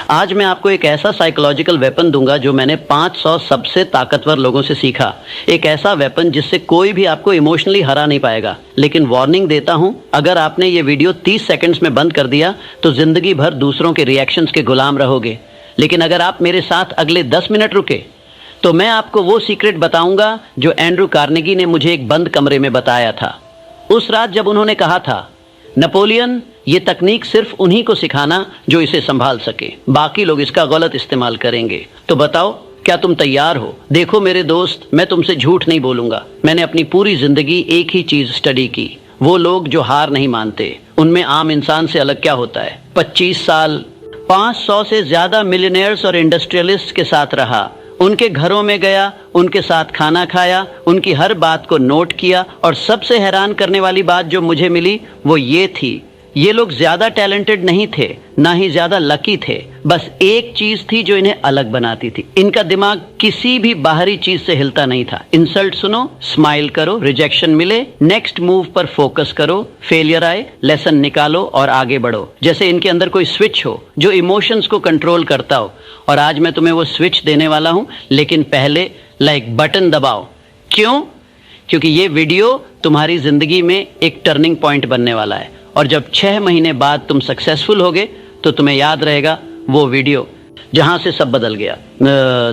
आज मैं आपको एक ऐसा साइकोलॉजिकल वेपन दूंगा जो मैंने 500 सबसे ताकतवर लोगों से सीखा। एक ऐसा वेपन जिससे कोई भी आपको इमोशनली हरा नहीं पाएगा। लेकिन वार्निंग देता हूं, अगर आपने ये वीडियो 30 सेकंड्स में बंद कर दिया तो जिंदगी भर दूसरों के रिएक्शंस के गुलाम रहोगे। लेकिन अगर आप मेरे साथ अगले 10 मिनट रुके तो मैं आपको वो सीक्रेट बताऊंगा जो एंड्रू कार्नेगी ने मुझे एक बंद कमरे में बताया था। उस रात जब उन्होंने कहा था, नेपोलियन, ये तकनीक सिर्फ उन्हीं को सिखाना जो इसे संभाल सके, बाकी लोग इसका गलत इस्तेमाल करेंगे। तो बताओ, क्या तुम तैयार हो? देखो मेरे दोस्त, मैं तुमसे झूठ नहीं बोलूंगा। मैंने अपनी पूरी जिंदगी एक ही चीज स्टडी की, वो लोग जो हार नहीं मानते, उनमें आम इंसान से अलग क्या होता है। 25 साल 500 से ज्यादा मिलियनेयर्स और इंडस्ट्रियलिस्ट के साथ रहा, उनके घरों में गया, उनके साथ खाना खाया, उनकी हर बात को नोट किया, और सबसे हैरान करने वाली बात जो मुझे मिली वो ये थी, ये लोग ज्यादा टैलेंटेड नहीं थे, ना ही ज्यादा लकी थे। बस एक चीज थी जो इन्हें अलग बनाती थी, इनका दिमाग किसी भी बाहरी चीज से हिलता नहीं था। इंसल्ट सुनो, स्माइल करो, रिजेक्शन मिले, नेक्स्ट मूव पर फोकस करो, फेलियर आए, लेसन निकालो और आगे बढ़ो। जैसे इनके अंदर कोई स्विच हो जो इमोशंस को कंट्रोल करता हो। और आज मैं तुम्हें वो स्विच देने वाला हूं, लेकिन पहले लाइक बटन दबाओ। क्यों? क्योंकि ये वीडियो तुम्हारी जिंदगी में एक टर्निंग पॉइंट बनने वाला है। और जब 6 महीने बाद तुम सक्सेसफुल होगे तो तुम्हें याद रहेगा वो वीडियो जहां से सब बदल गया।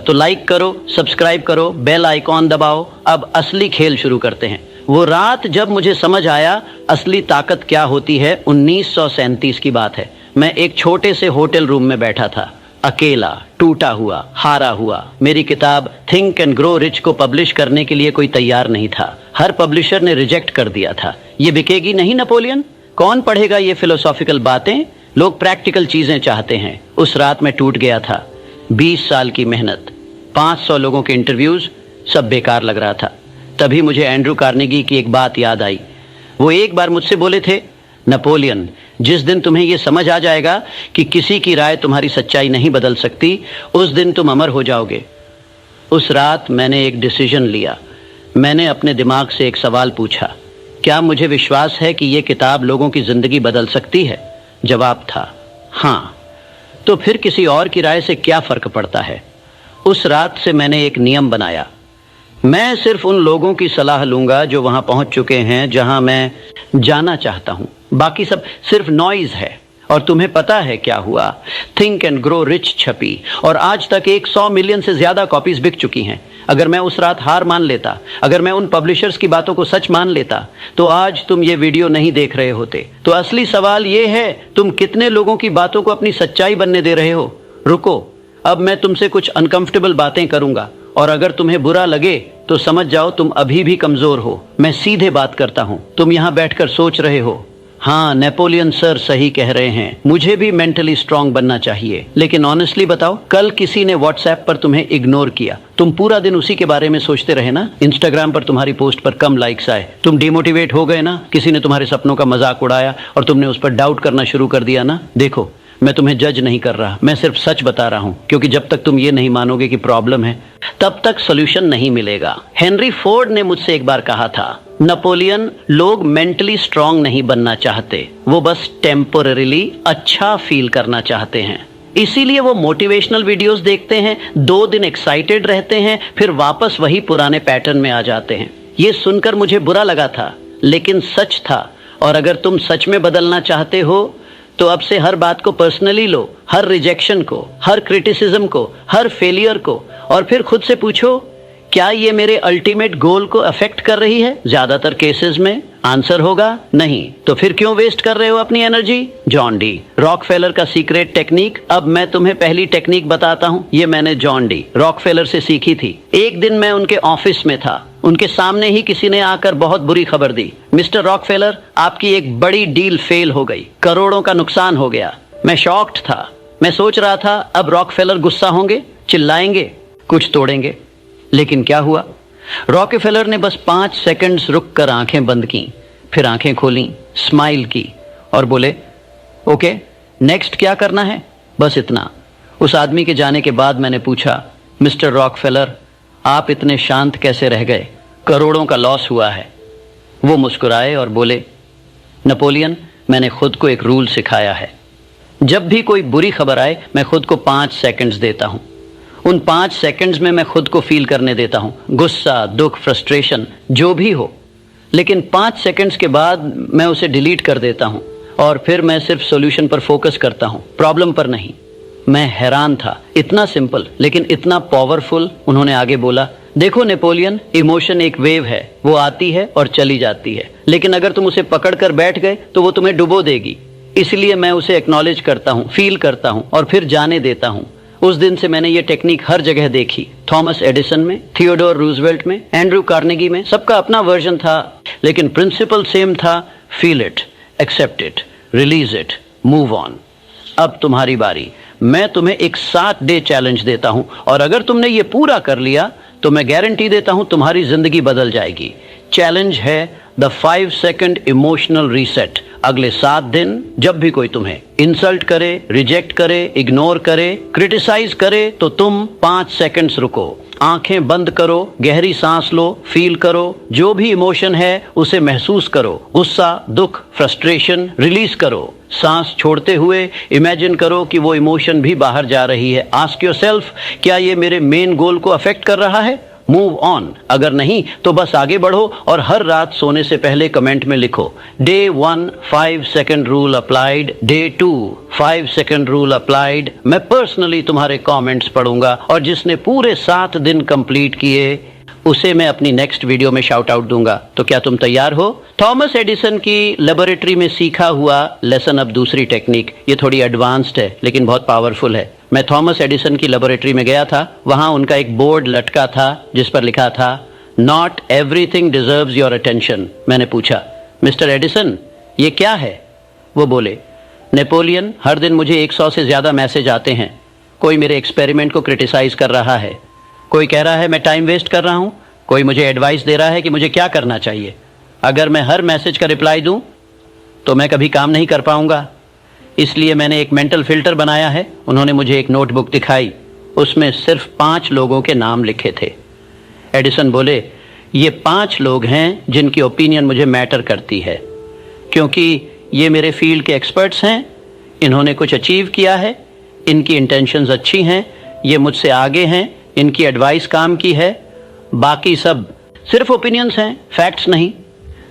तो लाइक करो, सब्सक्राइब करो, बेल आइकॉन दबाओ। अब असली खेल शुरू करते हैं। वो रात जब मुझे समझ आया असली ताकत क्या होती है, 1937 की बात है। मैं एक छोटे से होटल रूम में बैठा था, अकेला, टूटा हुआ, हारा हुआ। मेरी किताब थिंक एंड ग्रो रिच को पब्लिश करने के लिए कोई तैयार नहीं था। हर पब्लिशर ने रिजेक्ट कर दिया था। ये बिकेगी नहीं नेपोलियन, कौन पढ़ेगा ये फिलोसॉफिकल बातें, लोग प्रैक्टिकल चीजें चाहते हैं। उस रात मैं टूट गया था। 20 साल की मेहनत, 500 लोगों के इंटरव्यूज, सब बेकार लग रहा था। तभी मुझे एंड्रू कार्नेगी की एक बात याद आई। वो एक बार मुझसे बोले थे, नेपोलियन, जिस दिन तुम्हें ये समझ आ जाएगा कि किसी की राय तुम्हारी सच्चाई नहीं बदल सकती, उस दिन तुम अमर हो जाओगे। उस रात मैंने एक डिसीजन लिया। मैंने अपने दिमाग से एक सवाल पूछा, क्या मुझे विश्वास है कि ये किताब लोगों की जिंदगी बदल सकती है? जवाब था हाँ। तो फिर किसी और की राय से क्या फर्क पड़ता है? उस रात से मैंने एक नियम बनाया, मैं सिर्फ उन लोगों की सलाह लूंगा जो वहां पहुंच चुके हैं जहां मैं जाना चाहता हूं। बाकी सब सिर्फ नॉइज है। और तुम्हें पता है क्या हुआ? थिंक एंड ग्रो रिच छपी और आज तक 100 मिलियन से ज्यादा कॉपीज बिक चुकी हैं। अगर मैं उस रात हार मान लेता, अगर मैं उन पब्लिशर्स की बातों को सच मान लेता, तो आज तुम ये वीडियो नहीं देख रहे होते। तो असली सवाल ये है, तुम कितने लोगों की बातों को अपनी सच्चाई बनने दे रहे हो? रुको, अब मैं तुमसे कुछ अनकंफर्टेबल बातें करूंगा, और अगर तुम्हें बुरा लगे तो समझ जाओ तुम अभी भी कमजोर हो। मैं सीधे बात करता हूं, तुम यहां बैठकर सोच रहे हो, हाँ नेपोलियन सर सही कह रहे हैं, मुझे भी मेंटली स्ट्रांग बनना चाहिए। लेकिन ऑनेस्टली बताओ, कल किसी ने व्हाट्सएप पर तुम्हें इग्नोर किया, तुम पूरा दिन उसी के बारे में सोचते रहे ना। इंस्टाग्राम पर तुम्हारी पोस्ट पर कम लाइक्स आए, तुम डिमोटिवेट हो गए ना। किसी ने तुम्हारे सपनों का मजाक उड़ाया और तुमने उस पर डाउट करना शुरू कर दिया ना। देखो, मैं तुम्हें जज नहीं कर रहा, मैं सिर्फ सच बता रहा हूं, क्योंकि जब तक तुम ये नहीं मानोगे कि प्रॉब्लम है, तब तक सोल्यूशन नहीं मिलेगा। हेनरी फोर्ड ने मुझसे एक बार कहा था, नेपोलियन, लोग मेंटली स्ट्रांग नहीं बनना चाहते, वो बस टेम्पोररीली अच्छा फील करना चाहते हैं। इसीलिए वो मोटिवेशनल वीडियोस देखते हैं, 2 दिन एक्साइटेड रहते हैं, फिर वापस वही पुराने पैटर्न में आ जाते हैं। ये सुनकर मुझे बुरा लगा था, लेकिन सच था। और अगर तुम सच में बदलना चाहते हो तो अब से हर बात को पर्सनली लो, हर रिजेक्शन को, हर क्रिटिसिज्म को, हर फेलियर को, और फिर खुद से पूछो, क्या ये मेरे अल्टीमेट गोल को अफेक्ट कर रही है? ज्यादातर केसेस में आंसर होगा नहीं। तो फिर क्यों वेस्ट कर रहे हो अपनी एनर्जी? जॉन डी रॉकफेलर का सीक्रेट टेक्निक। अब मैं तुम्हें पहली टेक्निक बताता हूँ। ये मैंने जॉन डी रॉकफेलर से सीखी थी। एक दिन मैं उनके ऑफिस में था, उनके सामने ही किसी ने आकर बहुत बुरी खबर दी, मिस्टर रॉकफेलर, आपकी एक बड़ी डील फेल हो गई, करोड़ों का नुकसान हो गया। मैं शॉक्ड था। मैं सोच रहा था अब रॉकफेलर गुस्सा होंगे, चिल्लाएंगे, कुछ तोड़ेंगे। लेकिन क्या हुआ? रॉकफेलर ने बस 5 सेकंड्स रुककर आंखें बंद की, फिर आंखें खोली, स्माइल की और बोले, ओके, नेक्स्ट क्या करना है? बस इतना। उस आदमी के जाने के बाद मैंने पूछा, मिस्टर रॉकफेलर, आप इतने शांत कैसे रह गए? करोड़ों का लॉस हुआ है। वो मुस्कुराए और बोले, नेपोलियन, मैंने खुद को एक रूल सिखाया है, जब भी कोई बुरी खबर आए मैं खुद को 5 सेकंड्स देता हूं। उन 5 सेकंड्स में मैं खुद को फील करने देता हूं, गुस्सा, दुख, फ्रस्ट्रेशन जो भी हो, लेकिन 5 सेकंड्स के बाद मैं उसे डिलीट कर देता हूं और फिर मैं सिर्फ सॉल्यूशन पर फोकस करता हूं, प्रॉब्लम पर नहीं। मैं हैरान था, इतना सिंपल लेकिन इतना पावरफुल। उन्होंने आगे बोला, देखो नेपोलियन, इमोशन एक वेव है, वो आती है और चली जाती है, लेकिन अगर तुम उसे पकड़ कर बैठ गए तो वो तुम्हें डुबो देगी। इसलिए मैं उसे एक्नॉलेज करता हूँ, फील करता हूँ और फिर जाने देता हूँ। उस दिन से मैंने ये टेक्निक हर जगह देखी, थॉमस एडिसन में, थियोडोर रूजवेल्ट में, एंड्रू कार्नेगी में। सबका अपना वर्जन था, लेकिन प्रिंसिपल सेम था, feel it, accept it, release it, move on. अब तुम्हारी बारी। मैं तुम्हें एक 7 डे चैलेंज देता हूं और अगर तुमने ये पूरा कर लिया तो मैं गारंटी देता हूं तुम्हारी जिंदगी बदल जाएगी। चैलेंज है द 5 सेकंड इमोशनल रीसेट। अगले 7 दिन जब भी कोई तुम्हें इंसल्ट करे, रिजेक्ट करे, इग्नोर करे, क्रिटिसाइज करे तो तुम 5 सेकंड्स रुको, आंखें बंद करो, गहरी सांस लो, फील करो, जो भी इमोशन है उसे महसूस करो। गुस्सा, दुख, फ्रस्ट्रेशन रिलीज करो। सांस छोड़ते हुए इमेजिन करो कि वो इमोशन भी बाहर जा रही है। आस्क योरसेल्फ, क्या ये मेरे मेन गोल को अफेक्ट कर रहा है? Move on. अगर नहीं तो बस आगे बढ़ो और हर रात सोने से पहले कमेंट में लिखो, day 1 5 second rule applied, day 2 5 second rule applied. मैं पर्सनली तुम्हारे कमेंट्स पढ़ूंगा और जिसने पूरे 7 दिन कंप्लीट किए उसे मैं अपनी नेक्स्ट वीडियो में शाउट आउट दूंगा। तो क्या तुम तैयार हो? थॉमस एडिसन की लेबोरेटरी में सीखा हुआ लेसन। अब दूसरी टेक्निक, ये थोड़ी एडवांस्ड है लेकिन बहुत पावरफुल है। मैं थॉमस एडिसन की लेबोरेटरी में गया था, वहां उनका एक बोर्ड लटका था जिस पर लिखा था, not everything deserves your attention. मैंने पूछा, मिस्टर एडिसन ये क्या है? वो बोले, नेपोलियन, हर दिन मुझे 100 से ज्यादा मैसेज आते हैं। कोई मेरे एक्सपेरिमेंट को क्रिटिसाइज कर रहा है, कोई कह रहा है मैं टाइम वेस्ट कर रहा हूं, कोई मुझे एडवाइस दे रहा है कि मुझे क्या करना चाहिए। अगर मैं हर मैसेज का रिप्लाई दूं तो मैं कभी काम नहीं कर पाऊंगा। इसलिए मैंने एक मेंटल फिल्टर बनाया है। उन्होंने मुझे एक नोटबुक दिखाई, उसमें सिर्फ 5 लोगों के नाम लिखे थे। एडिसन बोले, ये 5 लोग हैं जिनकी ओपिनियन मुझे मैटर करती है, क्योंकि ये मेरे फील्ड के एक्सपर्ट्स हैं, इन्होंने कुछ अचीव किया है, इनकी इंटेंशंस अच्छी हैं, ये मुझसे आगे हैं, इनकी एडवाइस काम की है, बाकी सब सिर्फ ओपिनियंस हैं, फैक्ट्स नहीं।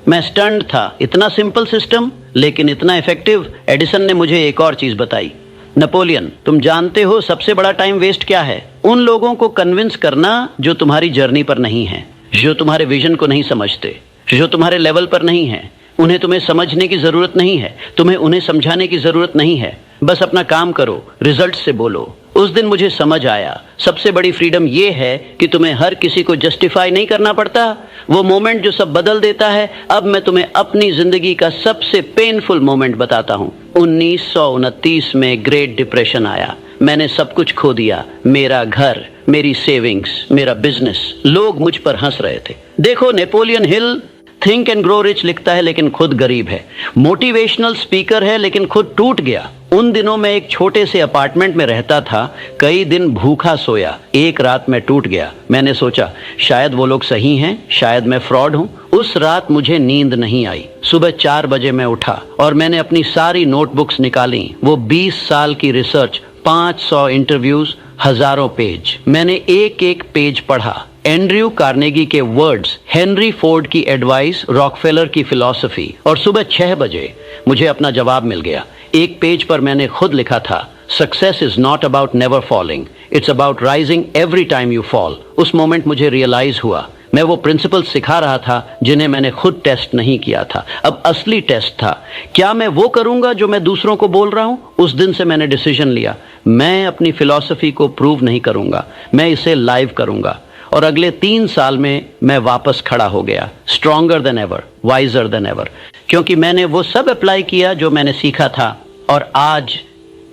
मैं स्टन्ड था, इतना सिंपल सिस्टम लेकिन इतना इफेक्टिव। एडिसन ने मुझे एक और चीज बताई, नेपोलियन, तुम जानते हो सबसे बड़ा टाइम वेस्ट क्या है? उन लोगों को कन्विंस करना जो तुम्हारी जर्नी पर नहीं है, जो तुम्हारे विजन को नहीं समझते, जो तुम्हारे लेवल पर नहीं है। उन्हें तुम्हें समझने की जरूरत नहीं है, तुम्हें उन्हें समझाने की जरूरत नहीं है। बस अपना काम करो, रिजल्ट से बोलो। उस दिन मुझे समझ आया, सबसे बड़ी फ्रीडम ये है कि तुम्हें हर किसी को जस्टिफाई नहीं करना पड़ता। वो मोमेंट जो सब बदल देता है। अब मैं तुम्हें अपनी जिंदगी का सबसे पेनफुल मोमेंट बताता हूँ। 1929 में ग्रेट डिप्रेशन आया, मैंने सब कुछ खो दिया, मेरा घर, मेरी सेविंग्स, मेरा बिजनेस। लोग मुझ पर हंस रहे थे। देखो, Napoleon Hill think and grow rich लिखता है लेकिन खुद गरीब है, मोटिवेशनल स्पीकर है लेकिन खुद टूट गया। उन दिनों में एक छोटे से अपार्टमेंट में रहता था, कई दिन भूखा सोया, एक रात में टूट गया। मैंने सोचा शायद वो लोग सही हैं, शायद मैं फ्रॉड हूं। उस रात मुझे नींद नहीं आई। सुबह 4 बजे मैं उठा और मैंने अपनी सारी नोटबुक्स निकाली। वो 20 साल की रिसर्च, 500 इंटरव्यूज, हजारों पेज। मैंने एक एक पेज पढ़ा। एंड्रयू कार्नेगी के वर्ड्स, हेनरी फोर्ड की एडवाइस, रॉकफेलर की फिलॉसफी। और सुबह 6 बजे मुझे अपना जवाब मिल गया। एक पेज पर मैंने खुद लिखा था, success is not about never falling, it's about rising every time you fall. उस मोमेंट मुझे रियलाइज हुआ मैं वो प्रिंसिपल सिखा रहा था जिन्हें मैंने खुद टेस्ट नहीं किया था। अब असली टेस्ट था, क्या मैं वो करूंगा जो मैं दूसरों को बोल रहा हूं? उस दिन से मैंने डिसीजन लिया, मैं अपनी फिलॉसफी को प्रूव नहीं करूंगा, मैं इसे लाइव करूंगा। और अगले 3 साल में मैं वापस खड़ा हो गया, stronger than ever, visor then ever, क्योंकि मैंने वो सब अप्लाई किया जो मैंने सीखा था। और आज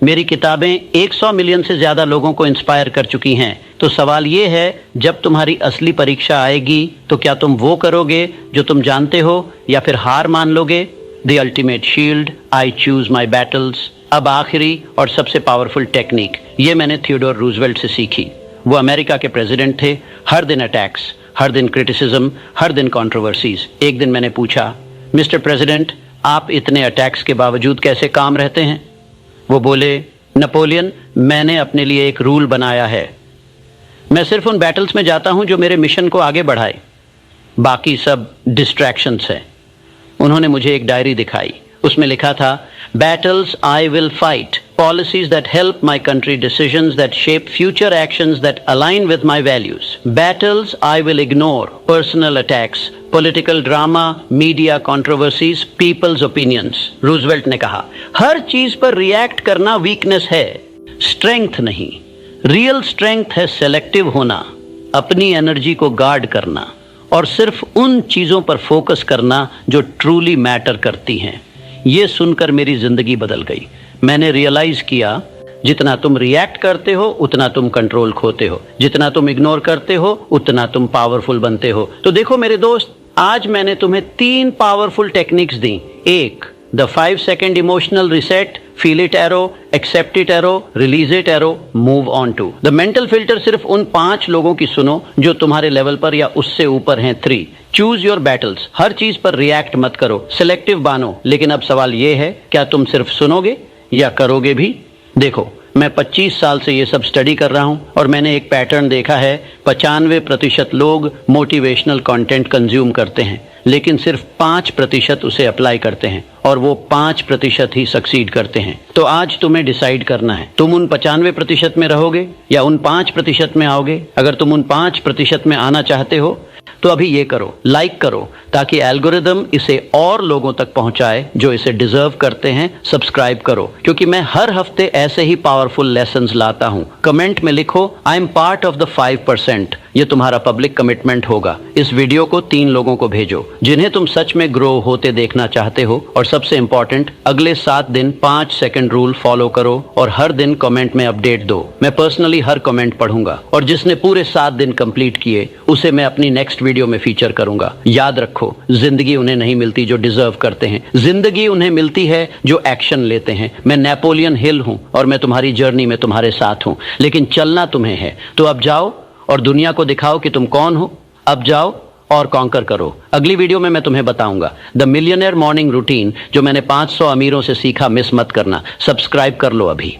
मेरी किताबें 100 मिलियन से ज्यादा लोगों को इंस्पायर कर चुकी हैं। तो सवाल ये है, जब तुम्हारी असली परीक्षा आएगी तो क्या तुम वो करोगे जो तुम जानते हो, या फिर हार मान लोगे? The ultimate shield, I choose my battles. अब आखिरी और सबसे पावरफुल टेक्निक, ये मैंने थियोडोर रूजवेल्ट से सीखी। वो अमेरिका के प्रेसिडेंट थे। हर दिन अटैक्स, हर दिन क्रिटिसिज्म, हर दिन कंट्रोवर्सीज। एक दिन मैंने पूछा, मिस्टर प्रेसिडेंट, आप इतने अटैक्स के बावजूद कैसे काम रहते हैं? वो बोले, नेपोलियन, मैंने अपने लिए एक रूल बनाया है, मैं सिर्फ उन बैटल्स में जाता हूं जो मेरे मिशन को आगे बढ़ाए, बाकी सब डिस्ट्रैक्शंस है। उन्होंने मुझे एक डायरी दिखाई, उसमें लिखा था, battles I will fight, policies that help my country, decisions that shape future actions that align with my values, battles I will ignore, personal attacks, political drama, media controversies, people's opinions. Roosevelt ने कहा, हर चीज पर react करना weakness है, strength नहीं। Real strength है selective होना, अपनी एनर्जी को गार्ड करना और सिर्फ उन चीजों पर फोकस करना जो ट्रूली मैटर करती हैं। ये सुनकर मेरी जिंदगी बदल गई। मैंने रियलाइज किया, जितना तुम रिएक्ट करते हो उतना तुम कंट्रोल खोते हो, जितना तुम इग्नोर करते हो उतना तुम पावरफुल बनते हो। तो देखो मेरे दोस्त, आज मैंने तुम्हें 3 पावरफुल टेक्निक्स दी। एक, the 5 second emotional reset, feel it arrow, accept it arrow, release it arrow, move on to. The mental filter सिर्फ उन 5 लोगों की सुनो जो तुम्हारे लेवल पर या उससे ऊपर हैं। 3, चूज योर बैटल्स, हर चीज पर रिएक्ट मत करो, सिलेक्टिव बानो। लेकिन अब सवाल ये है, क्या तुम सिर्फ सुनोगे या करोगे भी? देखो, मैं 25 साल से ये सब स्टडी कर रहा हूं और मैंने एक पैटर्न देखा है, 95% लोग मोटिवेशनल कंटेंट कंज्यूम करते हैं, लेकिन सिर्फ 5% उसे अप्लाई करते हैं और वो 5% ही सक्सीड करते हैं। तो आज तुम्हें डिसाइड करना है, तुम उन 95% में रहोगे या उन 5% में आओगे। अगर तुम उन 5% में आना चाहते हो तो अभी ये करो, लाइक करो, ताकि एल्गोरिदम इसे और लोगों तक पहुंचाए जो इसे डिजर्व करते हैं। सब्सक्राइब करो, क्योंकि मैं हर हफ्ते ऐसे ही पावरफुल लेसन्स लाता हूं। कमेंट में लिखो, I am part of the 5%। ये तुम्हारा पब्लिक कमिटमेंट होगा। इस वीडियो को 3 लोगों को भेजो जिन्हें तुम सच में ग्रो होते देखना चाहते हो। और सबसे इंपॉर्टेंट, अगले 7 दिन 5 सेकंड रूल फॉलो करो और हर दिन कमेंट में अपडेट दो। मैं पर्सनली हर कमेंट पढ़ूंगा और जिसने पूरे 7 दिन कंप्लीट किए उसे मैं अपनी नेक्स्ट वीडियो में फीचर करूंगा। याद रखो, जिंदगी उन्हें नहीं मिलती जो डिजर्व करते हैं, जिंदगी उन्हें मिलती है जो एक्शन लेते हैं। मैं नेपोलियन हिल हूं और मैं तुम्हारी जर्नी में तुम्हारे साथ हूं, लेकिन चलना तुम्हें है। तो अब जाओ और दुनिया को दिखाओ कि तुम कौन हो। अब जाओ और कॉन्कर करो। अगली वीडियो में मैं तुम्हें बताऊंगा द मिलियनेयर मॉर्निंग रूटीन, जो मैंने 500 अमीरों से सीखा। मिस मत करना, सब्सक्राइब कर लो अभी।